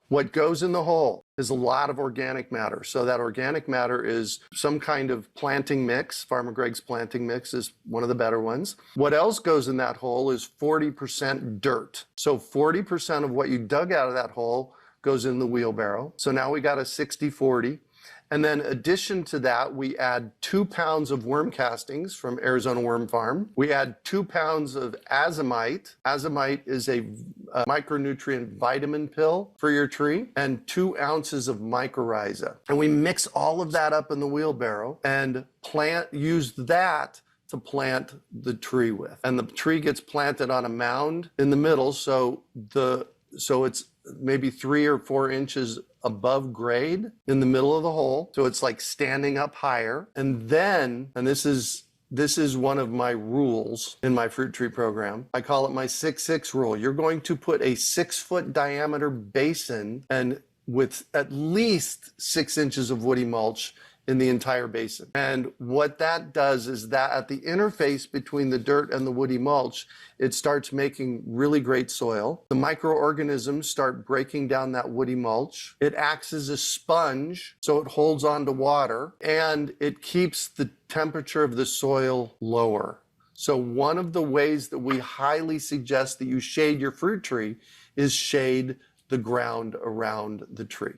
What goes in the hole is a lot of organic matter. So that organic matter is some kind of planting mix. Farmer Greg's planting mix is one of the better ones. What else goes in that hole is 40% dirt. So 40% of what you dug out of that hole goes in the wheelbarrow. So now we got a 60-40. And then addition to that, we add 2 pounds of worm castings from Arizona Worm Farm. We add 2 pounds of azomite. Azomite is a micronutrient vitamin pill for your tree, and 2 ounces of mycorrhiza. And we mix all of that up in the wheelbarrow and use that to plant the tree with. And the tree gets planted on a mound in the middle, so it's maybe 3 or 4 inches above grade in the middle of the hole. So it's like standing up higher. And then, and this is one of my rules in my fruit tree program. I call it my 6-6 rule. You're going to put a 6-foot diameter basin and with at least 6 inches of woody mulch in the entire basin. And what that does is that at the interface between the dirt and the woody mulch, it starts making really great soil. The microorganisms start breaking down that woody mulch. It acts as a sponge, so it holds on to water, and it keeps the temperature of the soil lower. So one of the ways that we highly suggest that you shade your fruit tree is shade the ground around the tree.